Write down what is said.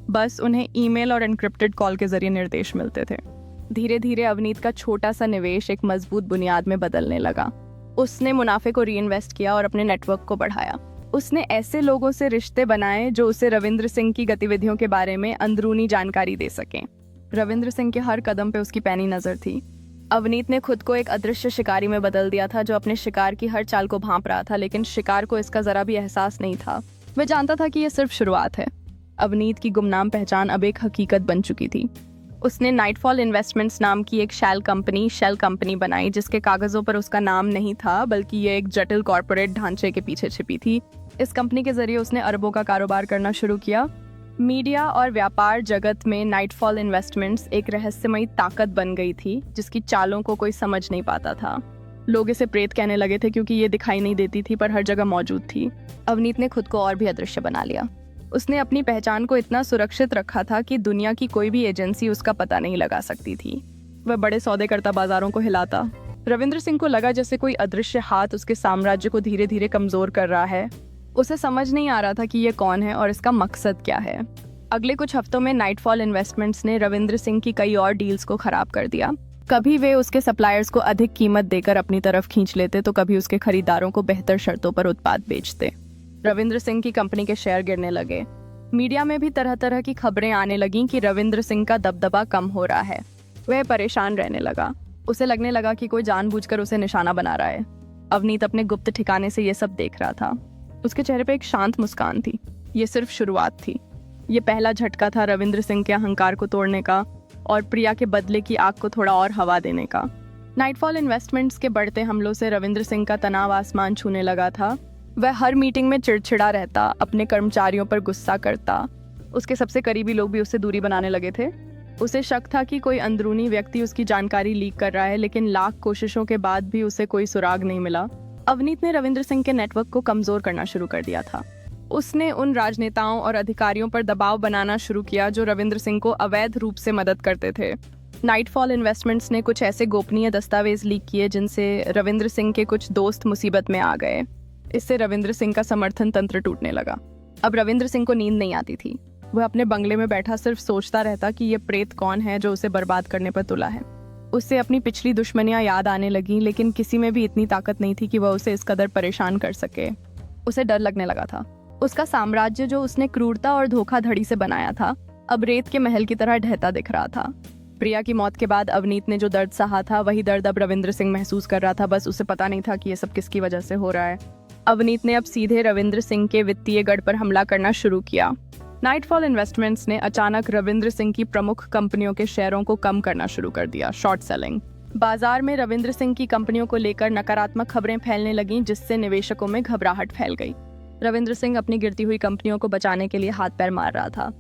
बस उन्हें ईमेल और एन्क्रिप्टेड कॉल के जरिए निर्देश मिलते थे। धीरे धीरे अवनीत का छोटा सा निवेश एक मजबूत बुनियाद में बदलने लगा। उसने मुनाफे को रीइन्वेस्ट किया और अपने नेटवर्क को बढ़ाया। उसने ऐसे लोगों से रिश्ते बनाए जो उसे रविंद्र सिंह की गतिविधियों के बारे में अंदरूनी जानकारी दे सकें। रविंद्र सिंह के हर कदम पे उसकी पैनी नजर थी। अवनीत ने खुद को एक अदृश्य शिकारी में बदल दिया था जो अपने शिकार की हर चाल को भांप रहा था, लेकिन शिकार को इसका जरा भी एहसास नहीं था। वह जानता था कि यह सिर्फ शुरुआत है। अवनीत की गुमनाम पहचान अब एक हकीकत बन चुकी थी। उसने नाइटफॉल इन्वेस्टमेंट्स नाम की एक शेल कंपनी बनाई, जिसके कागजों पर उसका नाम नहीं था, बल्कि ये एक जटिल कॉर्पोरेट ढांचे के पीछे छिपी थी। इस कंपनी के जरिए उसने अरबों का कारोबार करना शुरू किया। मीडिया और व्यापार जगत में नाइटफॉल इन्वेस्टमेंट्स एक रहस्यमयी ताकत बन गई थी, जिसकी चालों को कोई समझ नहीं पाता था। लोग इसे प्रेत कहने लगे थे क्योंकि ये दिखाई नहीं देती थी, पर हर जगह मौजूद थी। अवनीत ने खुद को और भी अदृश्य बना लिया। उसने अपनी पहचान को इतना सुरक्षित रखा था कि दुनिया की कोई भी एजेंसी उसका पता नहीं लगा सकती थी। वह बड़े सौदे करता, बाजारों को हिलाता। रविंद्र सिंह को लगा जैसे कोई अदृश्य हाथ उसके साम्राज्य को धीरे धीरे कमजोर कर रहा है। उसे समझ नहीं आ रहा था कि ये कौन है और इसका मकसद क्या है। अगले कुछ हफ्तों में नाइटफॉल इन्वेस्टमेंट्स ने रविंद्र सिंह की कई और डील्स को खराब कर दिया। कभी वे उसके सप्लायर्स को अधिक कीमत देकर अपनी तरफ खींच लेते, तो कभी उसके खरीदारों को बेहतर शर्तों पर उत्पाद बेचते। रविंद्र सिंह की कंपनी के शेयर गिरने लगे। मीडिया में भी तरह तरह की खबरें आने लगीं कि रविंद्र सिंह का दबदबा कम हो रहा है। वह परेशान रहने लगा। उसे लगने लगा कि कोई जानबूझकर उसे निशाना बना रहा है। अवनीत अपने गुप्त ठिकाने से ये सब देख रहा था। उसके चेहरे पे एक शांत मुस्कान थी। ये सिर्फ शुरुआत थी। ये पहला झटका था रविंद्र सिंह के अहंकार को तोड़ने का और प्रिया के बदले की आग को थोड़ा और हवा देने का। नाइटफॉल इन्वेस्टमेंट्स के बढ़ते हमलों से रविंद्र सिंह का तनाव आसमान छूने लगा था। वह हर मीटिंग में चिड़चिड़ा रहता, अपने कर्मचारियों पर गुस्सा करता। उसके सबसे करीबी लोग भी उससे दूरी बनाने लगे थे। उसे शक था कि कोई अंदरूनी व्यक्ति उसकी जानकारी लीक कर रहा है, लेकिन लाख कोशिशों के बाद भी उसे कोई सुराग नहीं मिला। अवनीत ने रविंद्र सिंह के नेटवर्क को कमजोर करना शुरू कर दिया था। उसने उन राजनेताओं और अधिकारियों पर दबाव बनाना शुरू किया जो रविंद्र सिंह को अवैध रूप से मदद करते थे। नाइटफॉल इन्वेस्टमेंट्स ने कुछ ऐसे गोपनीय दस्तावेज लीक किए जिनसे रविंद्र सिंह के कुछ दोस्त मुसीबत में आ गए। इससे रविंद्र सिंह का समर्थन तंत्र टूटने लगा। अब रविंद्र सिंह को नींद नहीं आती थी। वह अपने बंगले में बैठा सिर्फ सोचता रहता कि ये प्रेत कौन है जो उसे बर्बाद करने पर तुला है। उससे अपनी पिछली दुश्मनियां याद आने लगीं, लेकिन किसी में भी इतनी ताकत नहीं थी कि वह उसे इस कदर परेशान कर सके। उसे डर लगने लगा था। उसका साम्राज्य जो उसने क्रूरता और धोखाधड़ी से बनाया था, अब रेत के महल की तरह ढहता दिख रहा था। प्रिया की मौत के बाद अवनीत ने जो दर्द सहा था, वही दर्द अब रविंद्र सिंह महसूस कर रहा था। बस उसे पता नहीं था कि ये सब किसकी वजह से हो रहा है। अवनीत ने अब सीधे रविंद्र सिंह के वित्तीय गढ़ पर हमला करना शुरू किया। नाइटफॉल इन्वेस्टमेंट्स ने अचानक रविंद्र सिंह की प्रमुख कंपनियों के शेयरों को कम करना शुरू कर दिया, शॉर्ट सेलिंग। बाजार में रविंद्र सिंह की कंपनियों को लेकर नकारात्मक खबरें फैलने लगीं, जिससे निवेशकों में घबराहट फैल गई। रविंद्र सिंह अपनी गिरती हुई कंपनियों को बचाने के लिए हाथ पैर मार रहा था।